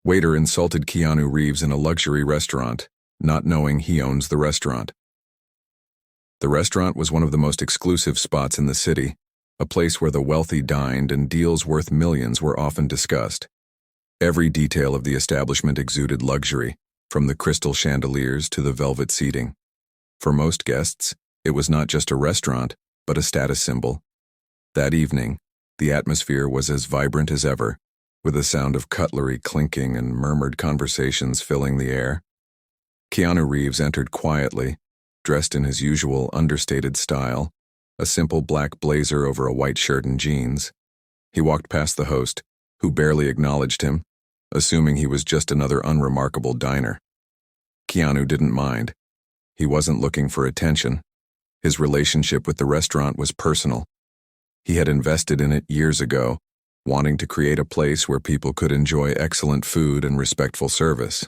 Waiter insulted Keanu Reeves in a luxury restaurant, not knowing he owns the restaurant. The restaurant was one of the most exclusive spots in the city, a place where the wealthy dined and deals worth millions were often discussed. Every detail of the establishment exuded luxury, from the crystal chandeliers to the velvet seating. For most guests, it was not just a restaurant, but a status symbol. That evening, the atmosphere was as vibrant as ever, with the sound of cutlery clinking and murmured conversations filling the air. Keanu Reeves entered quietly, dressed in his usual understated style, a simple black blazer over a white shirt and jeans. He walked past the host, who barely acknowledged him, assuming he was just another unremarkable diner. Keanu didn't mind. He wasn't looking for attention. His relationship with the restaurant was personal. He had invested in it years ago, wanting to create a place where people could enjoy excellent food and respectful service.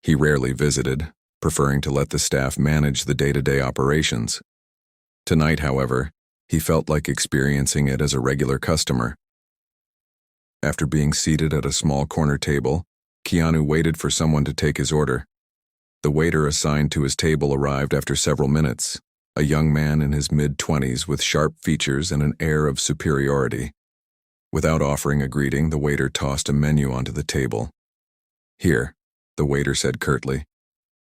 He rarely visited, preferring to let the staff manage the day-to-day operations. Tonight, however, he felt like experiencing it as a regular customer. After being seated at a small corner table, Keanu waited for someone to take his order. The waiter assigned to his table arrived after several minutes, a young man in his mid-20s with sharp features and an air of superiority. Without offering a greeting, the waiter tossed a menu onto the table. "Here," the waiter said curtly.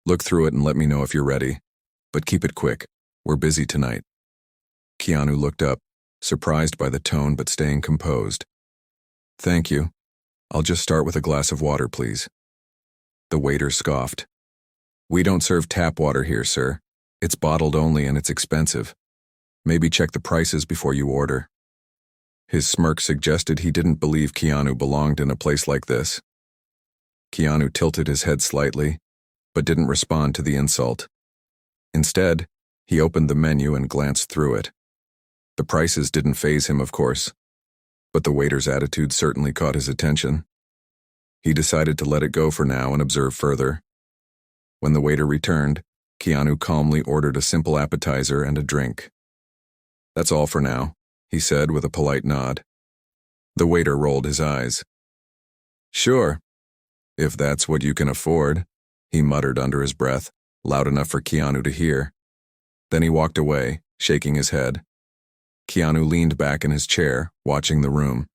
"Look through it and let me know if you're ready. But keep it quick. We're busy tonight." Keanu looked up, surprised by the tone but staying composed. "Thank you. I'll just start with a glass of water, please." The waiter scoffed. "We don't serve tap water here, sir. It's bottled only and it's expensive. Maybe check the prices before you order." His smirk suggested he didn't believe Keanu belonged in a place like this. Keanu tilted his head slightly, but didn't respond to the insult. Instead, he opened the menu and glanced through it. The prices didn't faze him, of course, but the waiter's attitude certainly caught his attention. He decided to let it go for now and observe further. When the waiter returned, Keanu calmly ordered a simple appetizer and a drink. "That's all for now," he said with a polite nod. The waiter rolled his eyes. "Sure, if that's what you can afford," he muttered under his breath, loud enough for Keanu to hear. Then he walked away, shaking his head. Keanu leaned back in his chair, watching the room.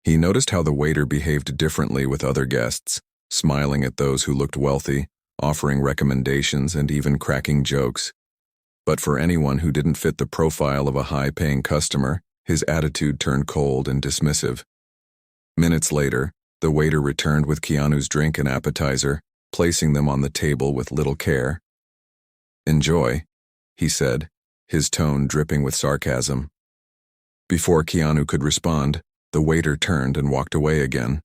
He noticed how the waiter behaved differently with other guests, smiling at those who looked wealthy, offering recommendations and even cracking jokes. But for anyone who didn't fit the profile of a high-paying customer, his attitude turned cold and dismissive. Minutes later, the waiter returned with Keanu's drink and appetizer, placing them on the table with little care. "Enjoy," he said, his tone dripping with sarcasm. Before Keanu could respond, the waiter turned and walked away again.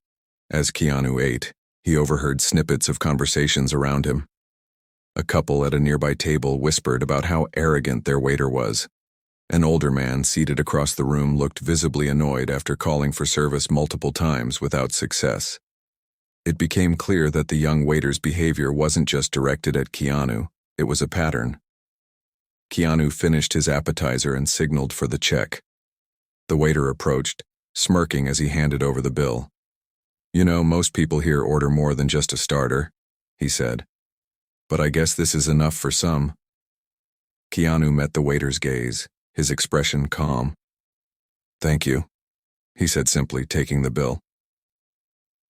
As Keanu ate, he overheard snippets of conversations around him. A couple at a nearby table whispered about how arrogant their waiter was. An older man seated across the room looked visibly annoyed after calling for service multiple times without success. It became clear that the young waiter's behavior wasn't just directed at Keanu, it was a pattern. Keanu finished his appetizer and signaled for the check. The waiter approached, smirking as he handed over the bill. "You know, most people here order more than just a starter," he said. "But I guess this is enough for some." Keanu met the waiter's gaze, his expression calm. "Thank you," he said simply, taking the bill.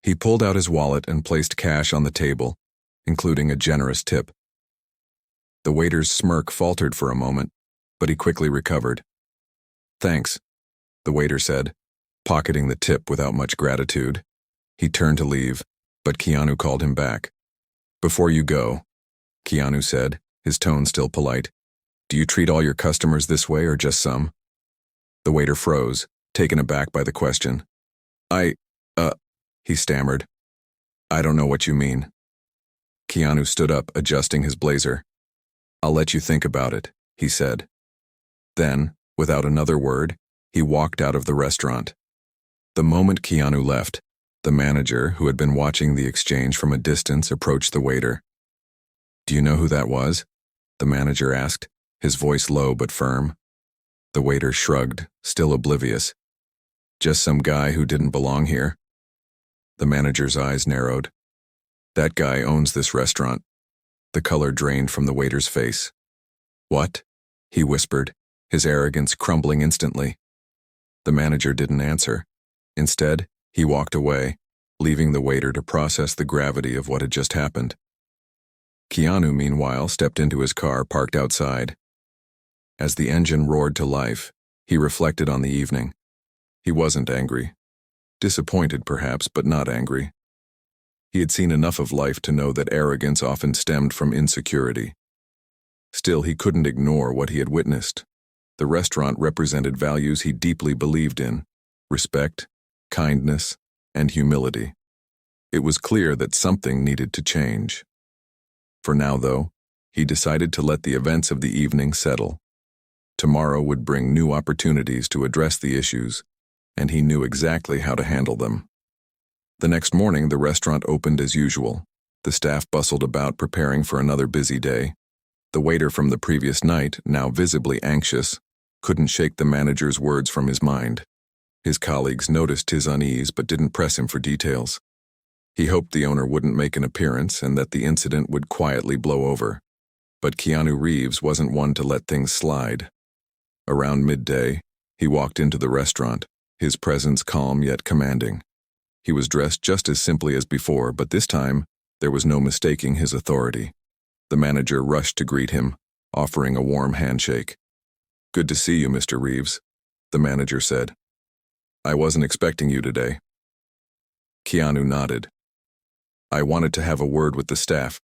He pulled out his wallet and placed cash on the table, including a generous tip. The waiter's smirk faltered for a moment, but he quickly recovered. "Thanks," the waiter said, pocketing the tip without much gratitude. He turned to leave, but Keanu called him back. "Before you go," Keanu said, his tone still polite, "do you treat all your customers this way or just some?" The waiter froze, taken aback by the question. He stammered. "I don't know what you mean." Keanu stood up, adjusting his blazer. "I'll let you think about it," he said. Then, without another word, he walked out of the restaurant. The moment Keanu left, the manager, who had been watching the exchange from a distance, approached the waiter. "Do you know who that was?" the manager asked, his voice low but firm. The waiter shrugged, still oblivious. "Just some guy who didn't belong here." The manager's eyes narrowed. That guy owns this restaurant. The color drained from the waiter's face. What? He whispered, his arrogance crumbling instantly. The manager didn't answer. Instead, he walked away, leaving the waiter to process the gravity of what had just happened. Keanu, meanwhile, stepped into his car parked outside. As the engine roared to life, he reflected on the evening. He wasn't angry. Disappointed, perhaps, but not angry. He had seen enough of life to know that arrogance often stemmed from insecurity. Still, he couldn't ignore what he had witnessed. The restaurant represented values he deeply believed in: respect, kindness, and humility. It was clear that something needed to change. For now, though, he decided to let the events of the evening settle. Tomorrow would bring new opportunities to address the issues, and he knew exactly how to handle them. The next morning, the restaurant opened as usual. The staff bustled about preparing for another busy day. The waiter from the previous night, now visibly anxious, couldn't shake the manager's words from his mind. His colleagues noticed his unease but didn't press him for details. He hoped the owner wouldn't make an appearance and that the incident would quietly blow over. But Keanu Reeves wasn't one to let things slide. Around midday, he walked into the restaurant, his presence calm yet commanding. He was dressed just as simply as before, but this time, there was no mistaking his authority. The manager rushed to greet him, offering a warm handshake. "Good to see you, Mr. Reeves," the manager said. "I wasn't expecting you today." Keanu nodded. "I wanted to have a word with the staff.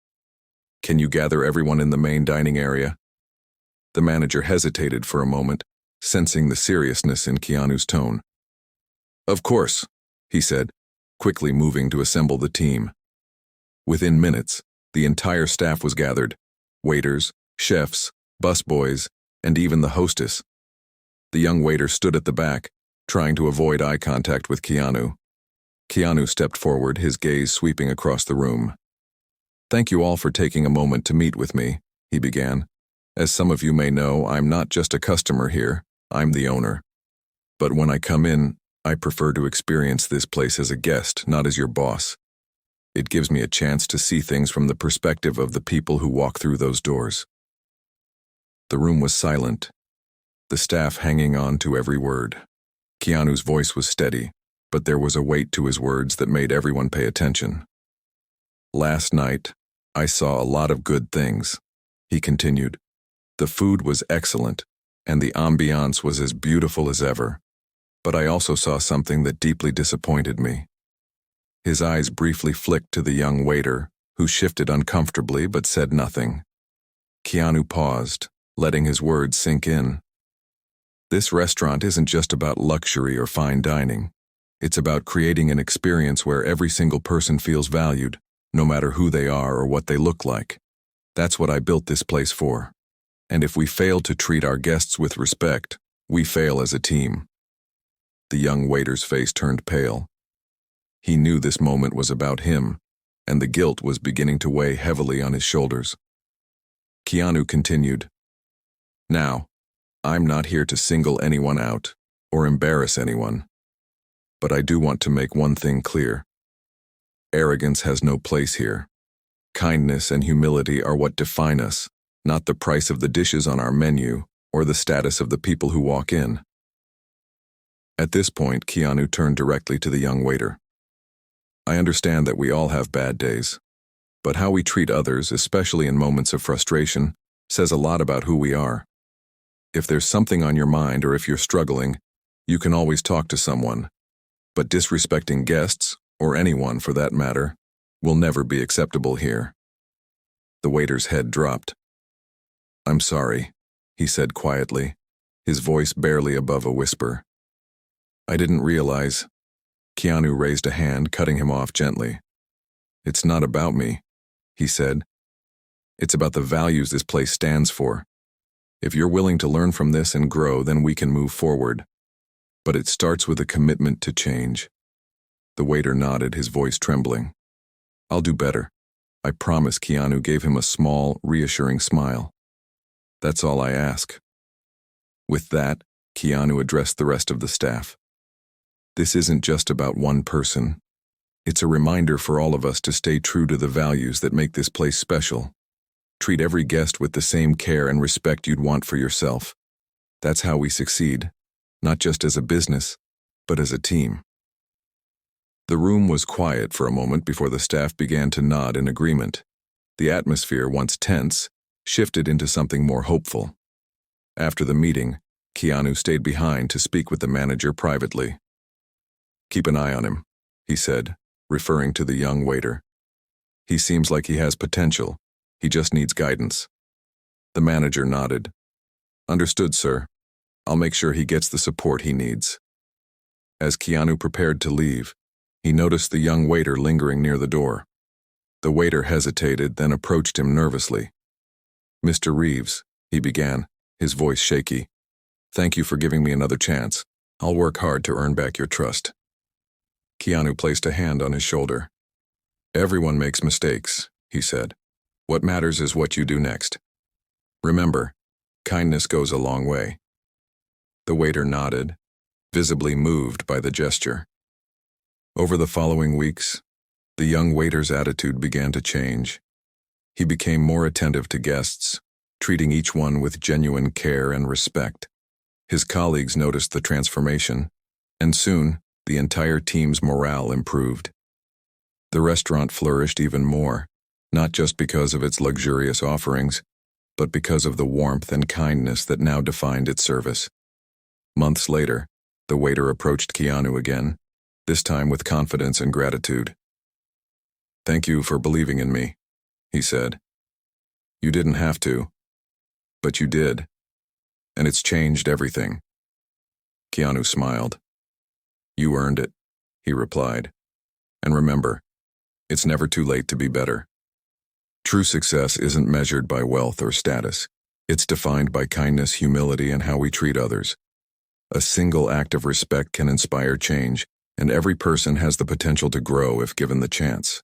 Can you gather everyone in the main dining area?" The manager hesitated for a moment, sensing the seriousness in Keanu's tone. "Of course," he said, quickly moving to assemble the team. Within minutes, the entire staff was gathered: waiters, chefs, busboys, and even the hostess. The young waiter stood at the back, trying to avoid eye contact with Keanu. Keanu stepped forward, his gaze sweeping across the room. "Thank you all for taking a moment to meet with me," he began. "As some of you may know, I'm not just a customer here, I'm the owner. But when I come in, I prefer to experience this place as a guest, not as your boss. It gives me a chance to see things from the perspective of the people who walk through those doors." The room was silent, the staff hanging on to every word. Keanu's voice was steady, but there was a weight to his words that made everyone pay attention. "Last night, I saw a lot of good things," he continued. "The food was excellent, and the ambiance was as beautiful as ever. But I also saw something that deeply disappointed me." His eyes briefly flicked to the young waiter, who shifted uncomfortably but said nothing. Keanu paused, letting his words sink in. "This restaurant isn't just about luxury or fine dining. It's about creating an experience where every single person feels valued, no matter who they are or what they look like. That's what I built this place for. And if we fail to treat our guests with respect, we fail as a team." The young waiter's face turned pale. He knew this moment was about him, and the guilt was beginning to weigh heavily on his shoulders. Keanu continued, "Now, I'm not here to single anyone out or embarrass anyone. But I do want to make one thing clear. Arrogance has no place here. Kindness and humility are what define us, not the price of the dishes on our menu or the status of the people who walk in." At this point, Keanu turned directly to the young waiter. "I understand that we all have bad days, but how we treat others, especially in moments of frustration, says a lot about who we are. If there's something on your mind or if you're struggling, you can always talk to someone. But disrespecting guests, or anyone for that matter, will never be acceptable here." The waiter's head dropped. "I'm sorry," he said quietly, his voice barely above a whisper. "I didn't realize." Keanu raised a hand, cutting him off gently. "It's not about me," he said. "It's about the values this place stands for. If you're willing to learn from this and grow, then we can move forward. But it starts with a commitment to change." The waiter nodded, his voice trembling. "I'll do better. I promise." Keanu gave him a small, reassuring smile. "That's all I ask." With that, Keanu addressed the rest of the staff. "This isn't just about one person. It's a reminder for all of us to stay true to the values that make this place special. Treat every guest with the same care and respect you'd want for yourself. That's how we succeed, not just as a business, but as a team. The room was quiet for a moment before the staff began to nod in agreement. The atmosphere, once tense, shifted into something more hopeful. After the meeting, Keanu stayed behind to speak with the manager privately. "Keep an eye on him," he said, referring to the young waiter. "He seems like he has potential. He just needs guidance." The manager nodded. "Understood, sir. I'll make sure he gets the support he needs." As Keanu prepared to leave, he noticed the young waiter lingering near the door. The waiter hesitated, then approached him nervously. "Mr. Reeves," he began, his voice shaky. "Thank you for giving me another chance. I'll work hard to earn back your trust." Keanu placed a hand on his shoulder. "Everyone makes mistakes," he said. "What matters is what you do next. Remember, kindness goes a long way." The waiter nodded, visibly moved by the gesture. Over the following weeks, the young waiter's attitude began to change. He became more attentive to guests, treating each one with genuine care and respect. His colleagues noticed the transformation, and soon, the entire team's morale improved. The restaurant flourished even more, not just because of its luxurious offerings, but because of the warmth and kindness that now defined its service. Months later, the waiter approached Keanu again, this time with confidence and gratitude. "Thank you for believing in me," he said. "You didn't have to, but you did, and it's changed everything." Keanu smiled. "You earned it," he replied. "And remember, it's never too late to be better." True success isn't measured by wealth or status. It's defined by kindness, humility, and how we treat others. A single act of respect can inspire change, and every person has the potential to grow if given the chance.